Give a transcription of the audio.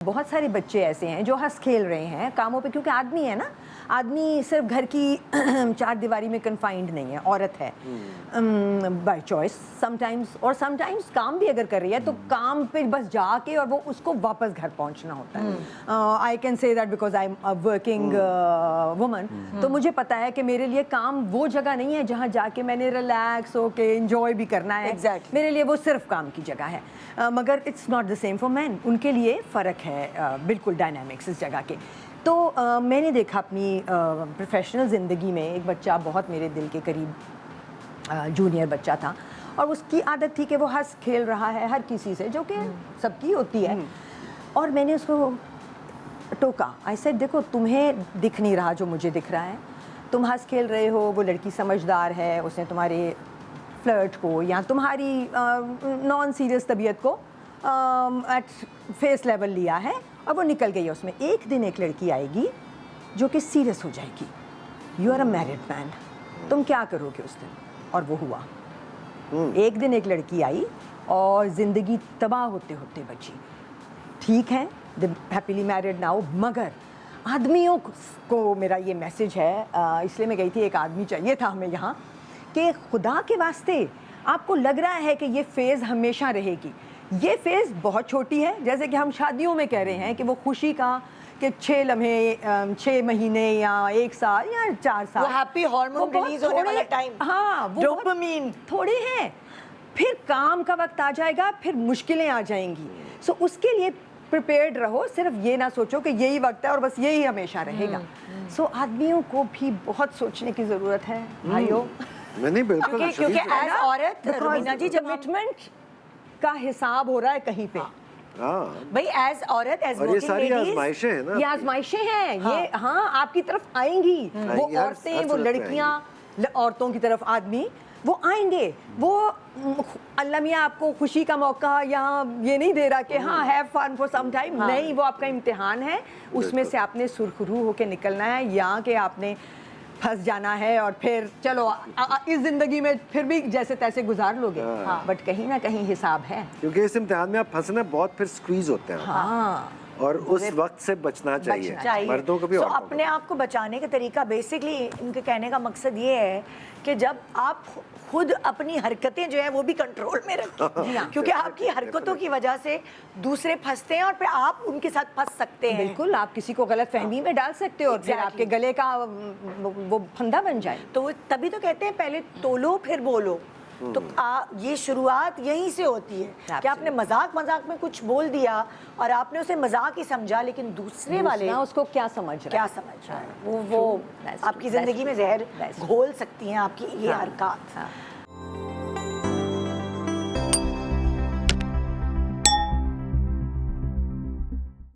بہت سارے بچے ایسے ہیں جو ہنس کھیل رہے ہیں کاموں پہ، کیونکہ آدمی ہے نا، آدمی صرف گھر کی چار دیواری میں کنفائنڈ نہیں ہے، عورت ہے بائی چوائس سم ٹائمز کام بھی اگر کر رہی ہے تو کام پہ بس جا کے اور وہ اس کو واپس گھر پہنچنا ہوتا ہے. I can say that because I am working woman. تو مجھے پتا ہے کہ میرے لیے کام وہ جگہ نہیں ہے جہاں جا کے میں نے ریلیکس ہو کے انجوائے بھی کرنا ہے. میرے لیے وہ صرف کام کی جگہ ہے. مگر it's not the same for men. ان کے لیے فرق ہے بالکل ڈائنامکس اس جگہ کے. تو میں نے دیکھا اپنی پروفیشنل زندگی میں ایک بچہ بہت میرے دل کے قریب جونیئر بچہ تھا، اور اس کی عادت تھی کہ وہ ہنس کھیل رہا ہے ہر کسی سے، جو کہ سب کی ہوتی ہے. اور میں نے اس کو ٹوکا. آئی سیڈ دیکھو تمہیں دکھ نہیں رہا جو مجھے دکھ رہا ہے، تم ہنس کھیل رہے ہو، وہ لڑکی سمجھدار ہے، اس نے تمہارے فلرٹ کو یا تمہاری نان سیریس طبیعت کو ایٹ فیس لیول لیا ہے اور وہ نکل گئی ہے اس میں. ایک دن ایک لڑکی آئے گی جو کہ سیریس ہو جائے گی. یو آر اے میرڈ مین، تم کیا کرو گے اس دن؟ اور وہ ہوا. ایک دن ایک لڑکی آئی اور زندگی تباہ ہوتے ہوتے بچی. ٹھیک ہے ہیپیلی میرڈ ناؤ. مگر آدمیوں کو میرا یہ میسج ہے، اس لیے میں گئی تھی، ایک آدمی چاہیے تھا ہمیں یہاں، کہ خدا کے واسطے آپ کو لگ رہا ہے کہ یہ فیز ہمیشہ رہے گی، یہ فیز بہت چھوٹی ہے. جیسے کہ ہم شادیوں میں کہہ رہے ہیں کہ وہ خوشی کا کہ 6 لمحے 6 مہینے یا 1 سال یا 4 سال، وہ ہیپی ہارمون ریلیز ہونے والا ٹائم، ہاں وہ ڈوپامین تھوڑے ہیں. پھر کام کا وقت آ جائے گا، پھر مشکلیں آ جائیں گی. سو اس کے لیے پریپیئرڈ رہو. صرف یہ نہ سوچو کہ یہی وقت ہے اور بس یہی ہمیشہ رہے گا. سو آدمیوں کو بھی بہت سوچنے کی ضرورت ہے بھائیو. نہیں بالکل، کیونکہ ایز عورت رومینا جی جب کمٹمنٹ کا حساب ہو رہا ہے کہیں پہ. بھائی ایز عورت ایز اور یہ ساری آزمائشیں ہیں نا، یہ آزمائشیں ہیں، یہ ہاں آپ کی طرف آئیں گی. وہ عورتیں، وہ لڑکیاں، عورتوں کی طرف آدمی وہ آئیں گے. وہ اللہ میاں آپ کو خوشی کا موقع یہاں یہ نہیں دے رہا کہ ہاں have fun for some time. نہیں، وہ آپ کا امتحان ہے. اس میں سے آپ نے سرخرو ہو کے نکلنا ہے، یا کہ آپ نے پھنس جانا ہے اور پھر چلو اس زندگی میں پھر بھی جیسے تیسے گزار لو گے. بٹ کہیں نہ کہیں حساب ہے، کیونکہ اس امتحان میں آپ پھنسنا بہت پھر سکویز ہوتے ہیں. اور اس وقت سے بچنا چاہیے مردوں کو بھی. اپنے آپ کو بچانے کا طریقہ بیسکلی ان کے کہنے کا مقصد یہ ہے کہ جب آپ خود اپنی حرکتیں جو ہیں وہ بھی کنٹرول میں رکھیں، کیونکہ آپ کی حرکتوں کی وجہ سے دوسرے پھنستے ہیں اور پھر آپ ان کے ساتھ پھنس سکتے ہیں. بالکل، آپ کسی کو غلط فہمی میں ڈال سکتے ہو اور پھر آپ کے گلے کا وہ پھندا بن جائے. تو تبھی تو کہتے ہیں پہلے تولو پھر بولو. تو یہ شروعات یہیں سے ہوتی ہے کہ آپ نے مذاق میں کچھ بول دیا اور آپ نے اسے مذاق ہی سمجھا، لیکن دوسرے والے اس کو کیا سمجھ رہا ہے، وہ آپ کی زندگی میں زہر گھول سکتی ہیں آپ کی یہ حرکات.